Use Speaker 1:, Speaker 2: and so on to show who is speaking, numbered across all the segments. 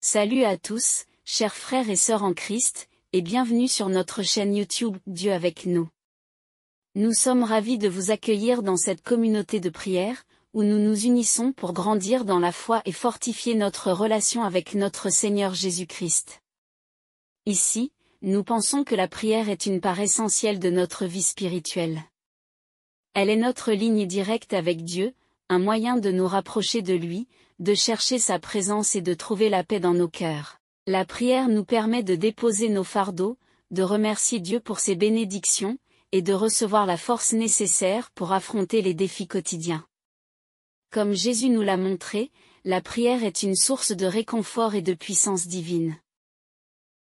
Speaker 1: Salut à tous, chers frères et sœurs en Christ, et bienvenue sur notre chaîne YouTube Dieu avec nous. Nous sommes ravis de vous accueillir dans cette communauté de prière, où nous nous unissons pour grandir dans la foi et fortifier notre relation avec notre Seigneur Jésus-Christ. Ici, nous pensons que la prière est une part essentielle de notre vie spirituelle. Elle est notre ligne directe avec Dieu, un moyen de nous rapprocher de lui, de chercher sa présence et de trouver la paix dans nos cœurs. La prière nous permet de déposer nos fardeaux, de remercier Dieu pour ses bénédictions, et de recevoir la force nécessaire pour affronter les défis quotidiens. Comme Jésus nous l'a montré, la prière est une source de réconfort et de puissance divine.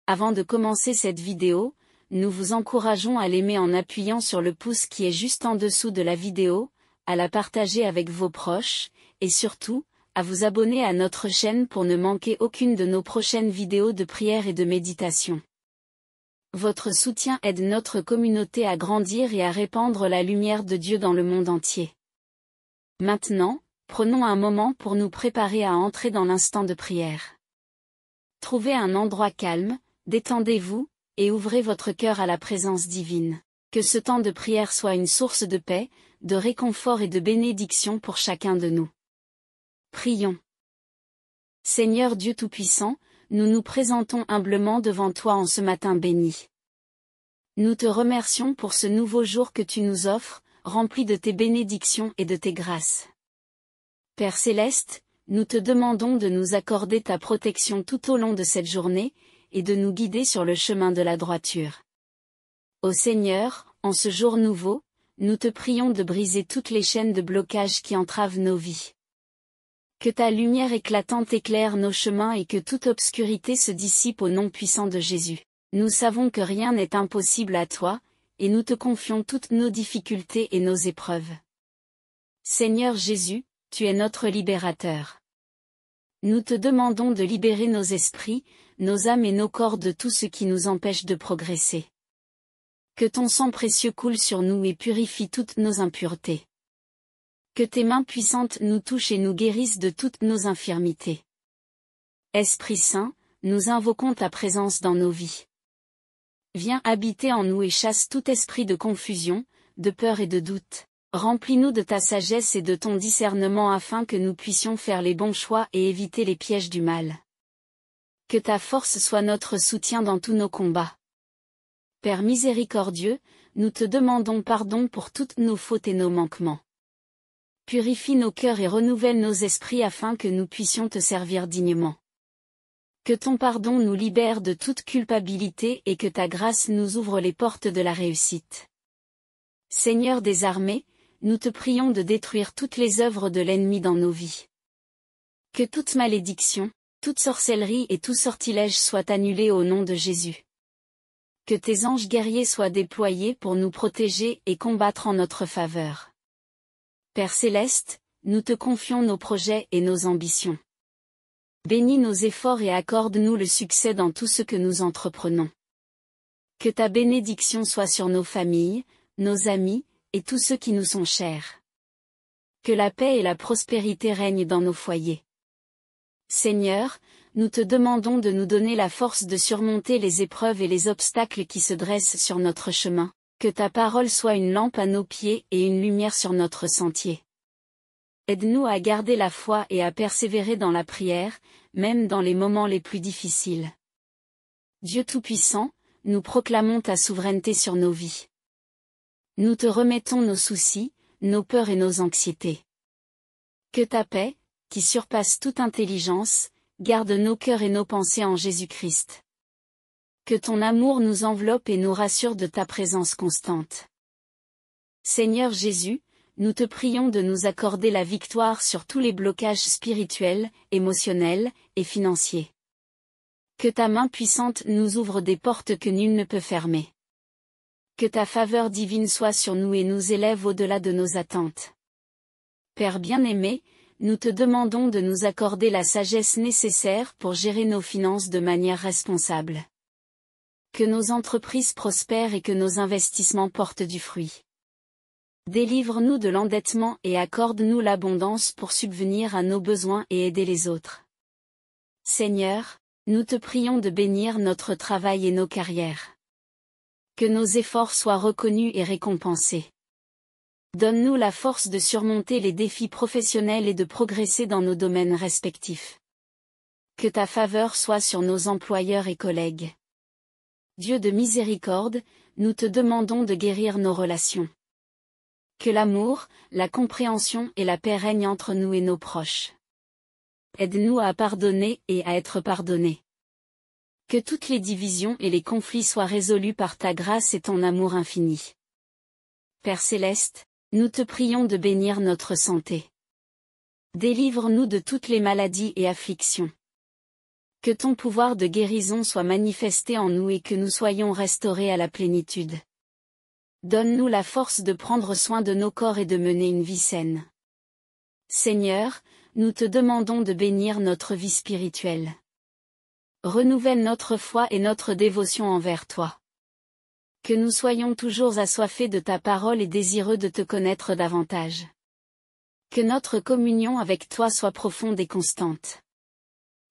Speaker 1: Avant de commencer cette vidéo, nous vous encourageons à l'aimer en appuyant sur le pouce qui est juste en dessous de la vidéo, à la partager avec vos proches, et surtout, à vous abonner à notre chaîne pour ne manquer aucune de nos prochaines vidéos de prière et de méditation. Votre soutien aide notre communauté à grandir et à répandre la lumière de Dieu dans le monde entier. Maintenant, prenons un moment pour nous préparer à entrer dans l'instant de prière. Trouvez un endroit calme, détendez-vous, et ouvrez votre cœur à la présence divine. Que ce temps de prière soit une source de paix, de réconfort et de bénédiction pour chacun de nous. Prions. Seigneur Dieu Tout-Puissant, nous nous présentons humblement devant toi en ce matin béni. Nous te remercions pour ce nouveau jour que tu nous offres, rempli de tes bénédictions et de tes grâces. Père Céleste, nous te demandons de nous accorder ta protection tout au long de cette journée, et de nous guider sur le chemin de la droiture. Ô Seigneur, en ce jour nouveau, nous te prions de briser toutes les chaînes de blocage qui entravent nos vies. Que ta lumière éclatante éclaire nos chemins et que toute obscurité se dissipe au nom puissant de Jésus. Nous savons que rien n'est impossible à toi, et nous te confions toutes nos difficultés et nos épreuves. Seigneur Jésus, tu es notre libérateur. Nous te demandons de libérer nos esprits, nos âmes et nos corps de tout ce qui nous empêche de progresser. Que ton sang précieux coule sur nous et purifie toutes nos impuretés. Que tes mains puissantes nous touchent et nous guérissent de toutes nos infirmités. Esprit Saint, nous invoquons ta présence dans nos vies. Viens habiter en nous et chasse tout esprit de confusion, de peur et de doute. Remplis-nous de ta sagesse et de ton discernement afin que nous puissions faire les bons choix et éviter les pièges du mal. Que ta force soit notre soutien dans tous nos combats. Père miséricordieux, nous te demandons pardon pour toutes nos fautes et nos manquements. Purifie nos cœurs et renouvelle nos esprits afin que nous puissions te servir dignement. Que ton pardon nous libère de toute culpabilité et que ta grâce nous ouvre les portes de la réussite. Seigneur des armées, nous te prions de détruire toutes les œuvres de l'ennemi dans nos vies. Que toute malédiction, toute sorcellerie et tout sortilège soient annulés au nom de Jésus. Que tes anges guerriers soient déployés pour nous protéger et combattre en notre faveur. Père Céleste, nous te confions nos projets et nos ambitions. Bénis nos efforts et accorde-nous le succès dans tout ce que nous entreprenons. Que ta bénédiction soit sur nos familles, nos amis, et tous ceux qui nous sont chers. Que la paix et la prospérité règnent dans nos foyers. Seigneur, nous te demandons de nous donner la force de surmonter les épreuves et les obstacles qui se dressent sur notre chemin. Que ta parole soit une lampe à nos pieds et une lumière sur notre sentier. Aide-nous à garder la foi et à persévérer dans la prière, même dans les moments les plus difficiles. Dieu Tout-Puissant, nous proclamons ta souveraineté sur nos vies. Nous te remettons nos soucis, nos peurs et nos anxiétés. Que ta paix, qui surpasse toute intelligence, garde nos cœurs et nos pensées en Jésus-Christ. Que ton amour nous enveloppe et nous rassure de ta présence constante. Seigneur Jésus, nous te prions de nous accorder la victoire sur tous les blocages spirituels, émotionnels et financiers. Que ta main puissante nous ouvre des portes que nul ne peut fermer. Que ta faveur divine soit sur nous et nous élève au-delà de nos attentes. Père bien-aimé, nous te demandons de nous accorder la sagesse nécessaire pour gérer nos finances de manière responsable. Que nos entreprises prospèrent et que nos investissements portent du fruit. Délivre-nous de l'endettement et accorde-nous l'abondance pour subvenir à nos besoins et aider les autres. Seigneur, Nous te prions de bénir notre travail et nos carrières. Que nos efforts soient reconnus et récompensés. Donne-nous la force de surmonter les défis professionnels et de progresser dans nos domaines respectifs. Que ta faveur soit sur nos employeurs et collègues. Dieu de miséricorde, nous te demandons de guérir nos relations. Que l'amour, la compréhension et la paix règnent entre nous et nos proches. Aide-nous à pardonner et à être pardonnés. Que toutes les divisions et les conflits soient résolus par ta grâce et ton amour infini. Père céleste, nous te prions de bénir notre santé. Délivre-nous de toutes les maladies et afflictions. Que ton pouvoir de guérison soit manifesté en nous et que nous soyons restaurés à la plénitude. Donne-nous la force de prendre soin de nos corps et de mener une vie saine. Seigneur, nous te demandons de bénir notre vie spirituelle. Renouvelle notre foi et notre dévotion envers toi. Que nous soyons toujours assoiffés de ta parole et désireux de te connaître davantage. Que notre communion avec toi soit profonde et constante.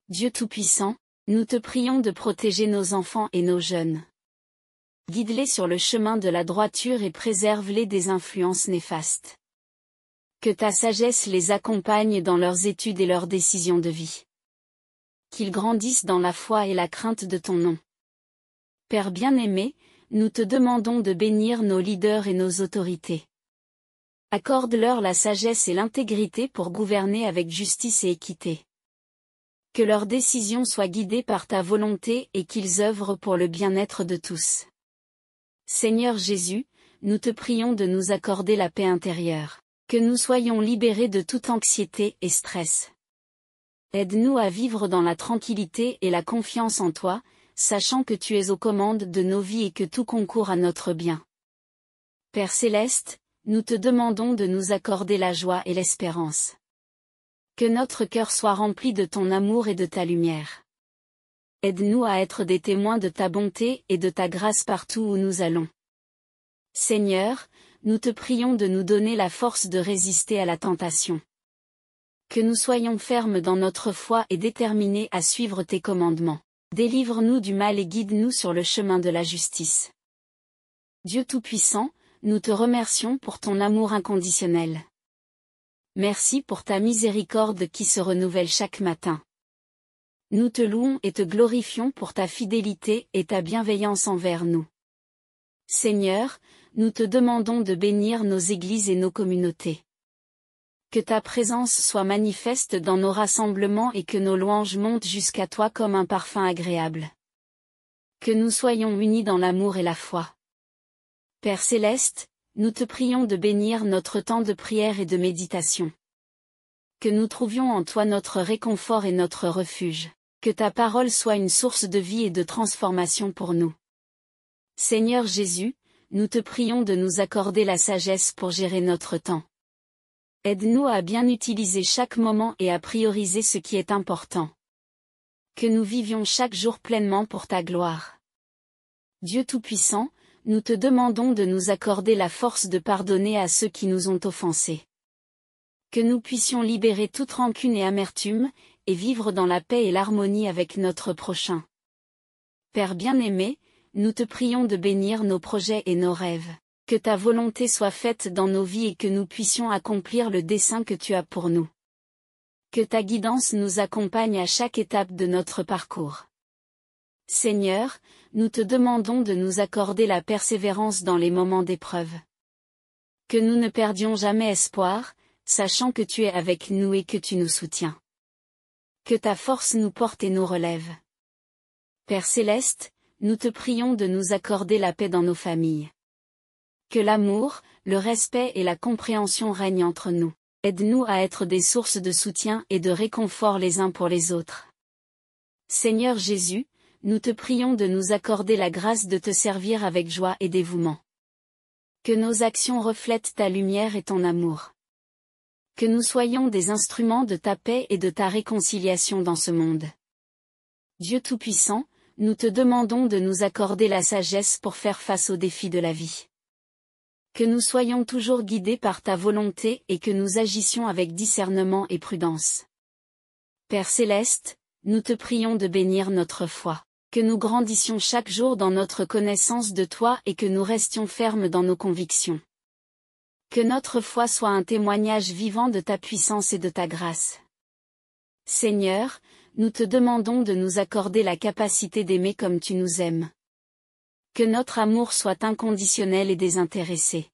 Speaker 1: Dieu Tout-Puissant, nous te prions de protéger nos enfants et nos jeunes. Guide-les sur le chemin de la droiture et préserve-les des influences néfastes. Que ta sagesse les accompagne dans leurs études et leurs décisions de vie. Qu'ils grandissent dans la foi et la crainte de ton nom. Père bien-aimé, nous te demandons de bénir nos leaders et nos autorités. Accorde-leur la sagesse et l'intégrité pour gouverner avec justice et équité. Que leurs décisions soient guidées par ta volonté et qu'ils œuvrent pour le bien-être de tous. Seigneur Jésus, nous te prions de nous accorder la paix intérieure. Que nous soyons libérés de toute anxiété et stress. Aide-nous à vivre dans la tranquillité et la confiance en toi, sachant que tu es aux commandes de nos vies et que tout concourt à notre bien. Père céleste, nous te demandons de nous accorder la joie et l'espérance. Que notre cœur soit rempli de ton amour et de ta lumière. Aide-nous à être des témoins de ta bonté et de ta grâce partout où nous allons. Seigneur, nous te prions de nous donner la force de résister à la tentation. Que nous soyons fermes dans notre foi et déterminés à suivre tes commandements. Délivre-nous du mal et guide-nous sur le chemin de la justice. Dieu Tout-Puissant, nous te remercions pour ton amour inconditionnel. Merci pour ta miséricorde qui se renouvelle chaque matin. Nous te louons et te glorifions pour ta fidélité et ta bienveillance envers nous. Seigneur, nous te demandons de bénir nos églises et nos communautés. Que ta présence soit manifeste dans nos rassemblements et que nos louanges montent jusqu'à toi comme un parfum agréable. Que nous soyons unis dans l'amour et la foi. Père céleste, nous te prions de bénir notre temps de prière et de méditation. Que nous trouvions en toi notre réconfort et notre refuge. Que ta parole soit une source de vie et de transformation pour nous. Seigneur Jésus, nous te prions de nous accorder la sagesse pour gérer notre temps. Aide-nous à bien utiliser chaque moment et à prioriser ce qui est important. Que nous vivions chaque jour pleinement pour ta gloire. Dieu Tout-Puissant, nous te demandons de nous accorder la force de pardonner à ceux qui nous ont offensés. Que nous puissions libérer toute rancune et amertume, et vivre dans la paix et l'harmonie avec notre prochain. Père bien-aimé, nous te prions de bénir nos projets et nos rêves. Que ta volonté soit faite dans nos vies et que nous puissions accomplir le dessein que tu as pour nous. Que ta guidance nous accompagne à chaque étape de notre parcours. Seigneur, nous te demandons de nous accorder la persévérance dans les moments d'épreuve. Que nous ne perdions jamais espoir, sachant que tu es avec nous et que tu nous soutiens. Que ta force nous porte et nous relève. Père céleste, nous te prions de nous accorder la paix dans nos familles. Que l'amour, le respect et la compréhension règnent entre nous. Aide-nous à être des sources de soutien et de réconfort les uns pour les autres. Seigneur Jésus, nous te prions de nous accorder la grâce de te servir avec joie et dévouement. Que nos actions reflètent ta lumière et ton amour. Que nous soyons des instruments de ta paix et de ta réconciliation dans ce monde. Dieu Tout-Puissant, nous te demandons de nous accorder la sagesse pour faire face aux défis de la vie. Que nous soyons toujours guidés par ta volonté et que nous agissions avec discernement et prudence. Père céleste, nous te prions de bénir notre foi, que nous grandissions chaque jour dans notre connaissance de toi et que nous restions fermes dans nos convictions. Que notre foi soit un témoignage vivant de ta puissance et de ta grâce. Seigneur, nous te demandons de nous accorder la capacité d'aimer comme tu nous aimes. Que notre amour soit inconditionnel et désintéressé.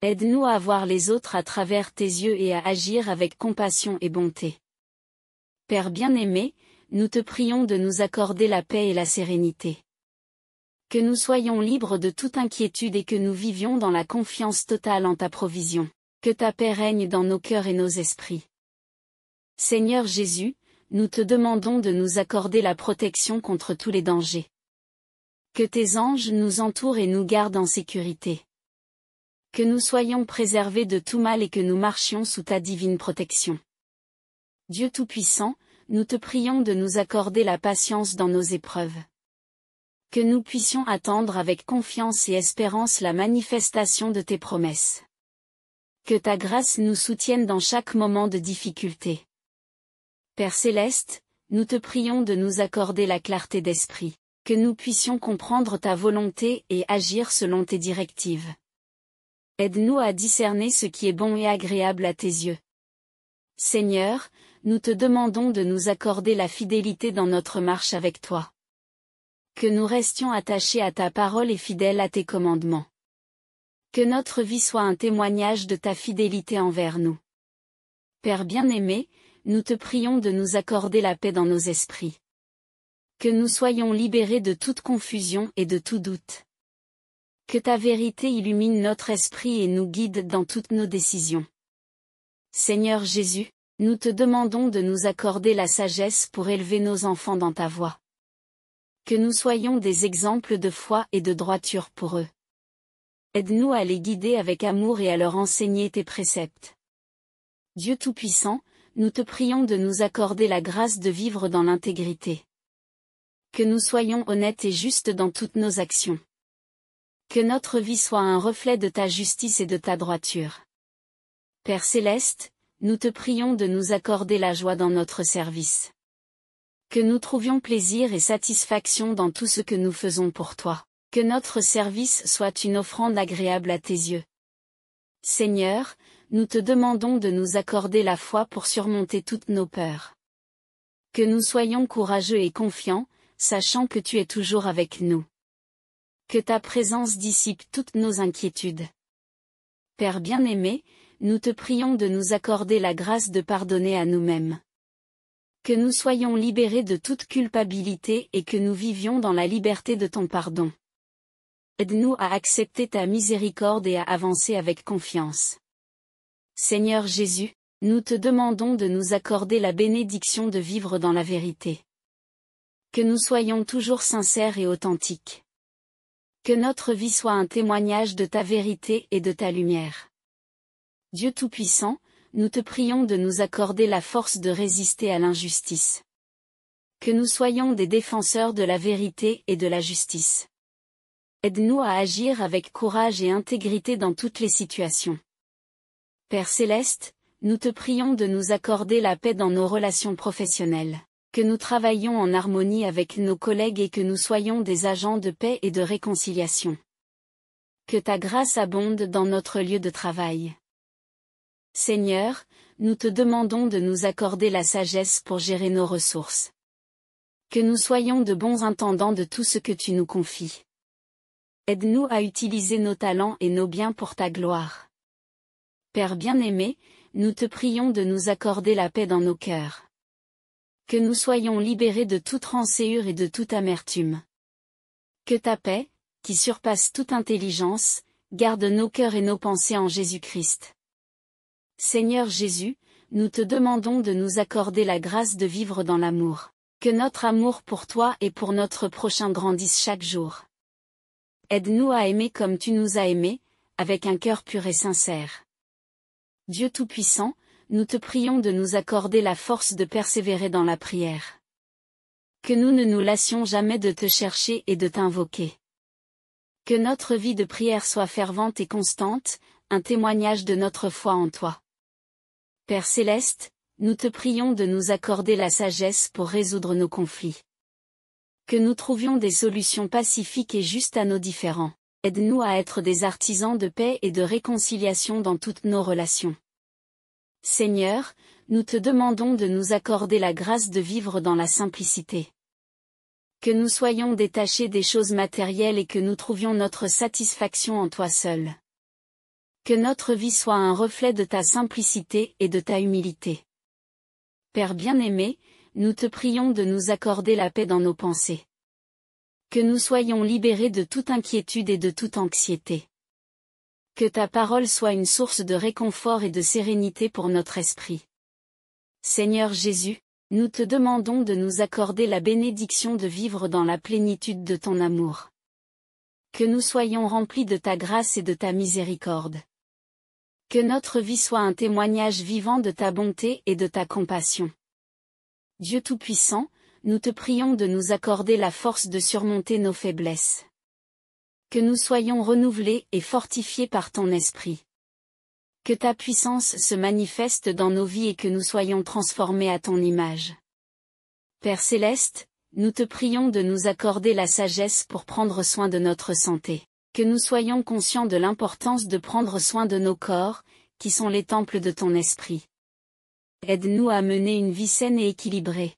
Speaker 1: Aide-nous à voir les autres à travers tes yeux et à agir avec compassion et bonté. Père bien-aimé, nous te prions de nous accorder la paix et la sérénité. Que nous soyons libres de toute inquiétude et que nous vivions dans la confiance totale en ta provision. Que ta paix règne dans nos cœurs et nos esprits. Seigneur Jésus, nous te demandons de nous accorder la protection contre tous les dangers. Que tes anges nous entourent et nous gardent en sécurité. Que nous soyons préservés de tout mal et que nous marchions sous ta divine protection. Dieu Tout-Puissant, nous te prions de nous accorder la patience dans nos épreuves. Que nous puissions attendre avec confiance et espérance la manifestation de tes promesses. Que ta grâce nous soutienne dans chaque moment de difficulté. Père Céleste, nous te prions de nous accorder la clarté d'esprit, que nous puissions comprendre ta volonté et agir selon tes directives. Aide-nous à discerner ce qui est bon et agréable à tes yeux. Seigneur, nous te demandons de nous accorder la fidélité dans notre marche avec toi. Que nous restions attachés à ta parole et fidèles à tes commandements. Que notre vie soit un témoignage de ta fidélité envers nous. Père bien-aimé, nous te prions de nous accorder la paix dans nos esprits. Que nous soyons libérés de toute confusion et de tout doute. Que ta vérité illumine notre esprit et nous guide dans toutes nos décisions. Seigneur Jésus, nous te demandons de nous accorder la sagesse pour élever nos enfants dans ta voie. Que nous soyons des exemples de foi et de droiture pour eux. Aide-nous à les guider avec amour et à leur enseigner tes préceptes. Dieu Tout-Puissant, nous te prions de nous accorder la grâce de vivre dans l'intégrité. Que nous soyons honnêtes et justes dans toutes nos actions. Que notre vie soit un reflet de ta justice et de ta droiture. Père Céleste, nous te prions de nous accorder la joie dans notre service. Que nous trouvions plaisir et satisfaction dans tout ce que nous faisons pour toi. Que notre service soit une offrande agréable à tes yeux. Seigneur, nous te demandons de nous accorder la foi pour surmonter toutes nos peurs. Que nous soyons courageux et confiants, sachant que tu es toujours avec nous. Que ta présence dissipe toutes nos inquiétudes. Père bien-aimé, nous te prions de nous accorder la grâce de pardonner à nous-mêmes. Que nous soyons libérés de toute culpabilité et que nous vivions dans la liberté de ton pardon. Aide-nous à accepter ta miséricorde et à avancer avec confiance. Seigneur Jésus, nous te demandons de nous accorder la bénédiction de vivre dans la vérité. Que nous soyons toujours sincères et authentiques. Que notre vie soit un témoignage de ta vérité et de ta lumière. Dieu Tout-Puissant, nous te prions de nous accorder la force de résister à l'injustice. Que nous soyons des défenseurs de la vérité et de la justice. Aide-nous à agir avec courage et intégrité dans toutes les situations. Père Céleste, nous te prions de nous accorder la paix dans nos relations professionnelles. Que nous travaillions en harmonie avec nos collègues et que nous soyons des agents de paix et de réconciliation. Que ta grâce abonde dans notre lieu de travail. Seigneur, nous te demandons de nous accorder la sagesse pour gérer nos ressources. Que nous soyons de bons intendants de tout ce que tu nous confies. Aide-nous à utiliser nos talents et nos biens pour ta gloire. Père bien-aimé, nous te prions de nous accorder la paix dans nos cœurs. Que nous soyons libérés de toute rancœur et de toute amertume. Que ta paix, qui surpasse toute intelligence, garde nos cœurs et nos pensées en Jésus-Christ. Seigneur Jésus, nous te demandons de nous accorder la grâce de vivre dans l'amour. Que notre amour pour toi et pour notre prochain grandisse chaque jour. Aide-nous à aimer comme tu nous as aimés, avec un cœur pur et sincère. Dieu Tout-Puissant, nous te prions de nous accorder la force de persévérer dans la prière. Que nous ne nous lassions jamais de te chercher et de t'invoquer. Que notre vie de prière soit fervente et constante, un témoignage de notre foi en toi. Père Céleste, nous te prions de nous accorder la sagesse pour résoudre nos conflits. Que nous trouvions des solutions pacifiques et justes à nos différends. Aide-nous à être des artisans de paix et de réconciliation dans toutes nos relations. Seigneur, nous te demandons de nous accorder la grâce de vivre dans la simplicité. Que nous soyons détachés des choses matérielles et que nous trouvions notre satisfaction en toi seul. Que notre vie soit un reflet de ta simplicité et de ta humilité. Père bien-aimé, nous te prions de nous accorder la paix dans nos pensées. Que nous soyons libérés de toute inquiétude et de toute anxiété. Que ta parole soit une source de réconfort et de sérénité pour notre esprit. Seigneur Jésus, nous te demandons de nous accorder la bénédiction de vivre dans la plénitude de ton amour. Que nous soyons remplis de ta grâce et de ta miséricorde. Que notre vie soit un témoignage vivant de ta bonté et de ta compassion. Dieu Tout-Puissant, nous te prions de nous accorder la force de surmonter nos faiblesses. Que nous soyons renouvelés et fortifiés par ton esprit. Que ta puissance se manifeste dans nos vies et que nous soyons transformés à ton image. Père Céleste, nous te prions de nous accorder la sagesse pour prendre soin de notre santé. Que nous soyons conscients de l'importance de prendre soin de nos corps, qui sont les temples de ton esprit. Aide-nous à mener une vie saine et équilibrée.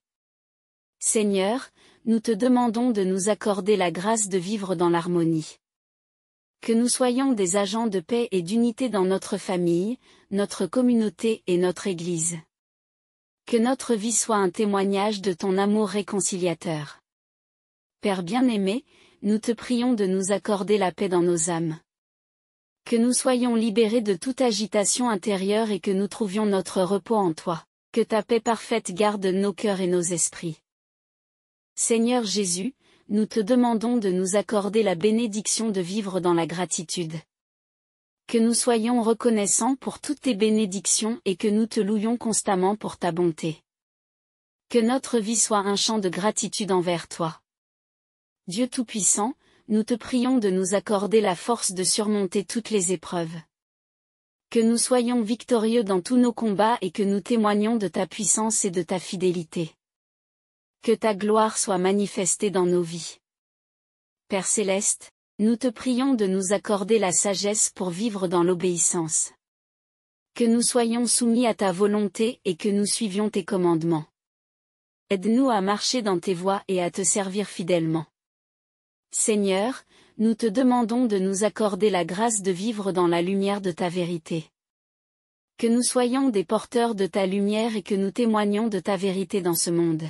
Speaker 1: Seigneur, nous te demandons de nous accorder la grâce de vivre dans l'harmonie. Que nous soyons des agents de paix et d'unité dans notre famille, notre communauté et notre Église. Que notre vie soit un témoignage de ton amour réconciliateur. Père bien-aimé, nous te prions de nous accorder la paix dans nos âmes. Que nous soyons libérés de toute agitation intérieure et que nous trouvions notre repos en toi. Que ta paix parfaite garde nos cœurs et nos esprits. Seigneur Jésus, nous te demandons de nous accorder la bénédiction de vivre dans la gratitude. Que nous soyons reconnaissants pour toutes tes bénédictions et que nous te louions constamment pour ta bonté. Que notre vie soit un chant de gratitude envers toi. Dieu Tout-Puissant, nous te prions de nous accorder la force de surmonter toutes les épreuves. Que nous soyons victorieux dans tous nos combats et que nous témoignions de ta puissance et de ta fidélité. Que ta gloire soit manifestée dans nos vies. Père Céleste, nous te prions de nous accorder la sagesse pour vivre dans l'obéissance. Que nous soyons soumis à ta volonté et que nous suivions tes commandements. Aide-nous à marcher dans tes voies et à te servir fidèlement. Seigneur, nous te demandons de nous accorder la grâce de vivre dans la lumière de ta vérité. Que nous soyons des porteurs de ta lumière et que nous témoignions de ta vérité dans ce monde.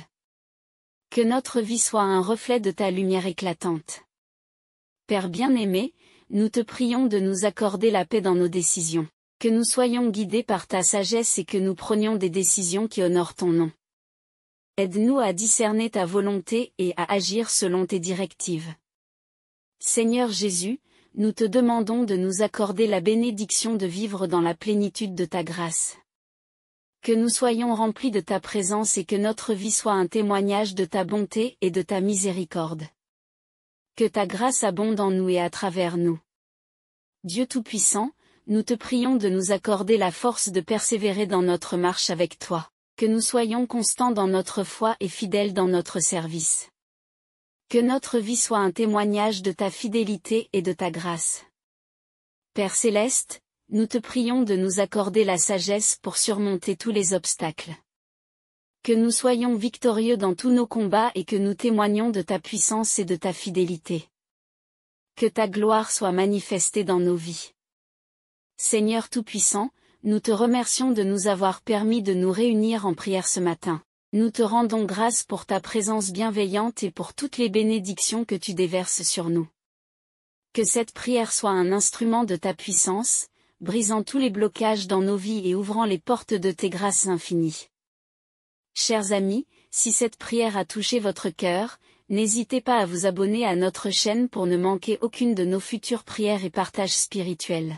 Speaker 1: Que notre vie soit un reflet de ta lumière éclatante. Père bien-aimé, nous te prions de nous accorder la paix dans nos décisions. Que nous soyons guidés par ta sagesse et que nous prenions des décisions qui honorent ton nom. Aide-nous à discerner ta volonté et à agir selon tes directives. Seigneur Jésus, nous te demandons de nous accorder la bénédiction de vivre dans la plénitude de ta grâce. Que nous soyons remplis de ta présence et que notre vie soit un témoignage de ta bonté et de ta miséricorde. Que ta grâce abonde en nous et à travers nous. Dieu Tout-Puissant, nous te prions de nous accorder la force de persévérer dans notre marche avec toi. Que nous soyons constants dans notre foi et fidèles dans notre service. Que notre vie soit un témoignage de ta fidélité et de ta grâce. Père Céleste, nous te prions de nous accorder la sagesse pour surmonter tous les obstacles. Que nous soyons victorieux dans tous nos combats et que nous témoignions de ta puissance et de ta fidélité. Que ta gloire soit manifestée dans nos vies. Seigneur Tout-Puissant, nous te remercions de nous avoir permis de nous réunir en prière ce matin. Nous te rendons grâce pour ta présence bienveillante et pour toutes les bénédictions que tu déverses sur nous. Que cette prière soit un instrument de ta puissance, brisant tous les blocages dans nos vies et ouvrant les portes de tes grâces infinies. Chers amis, si cette prière a touché votre cœur, n'hésitez pas à vous abonner à notre chaîne pour ne manquer aucune de nos futures prières et partages spirituels.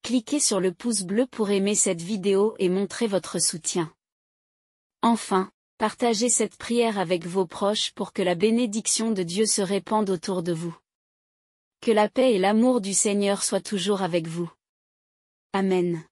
Speaker 1: Cliquez sur le pouce bleu pour aimer cette vidéo et montrer votre soutien. Enfin, partagez cette prière avec vos proches pour que la bénédiction de Dieu se répande autour de vous. Que la paix et l'amour du Seigneur soient toujours avec vous. Amen.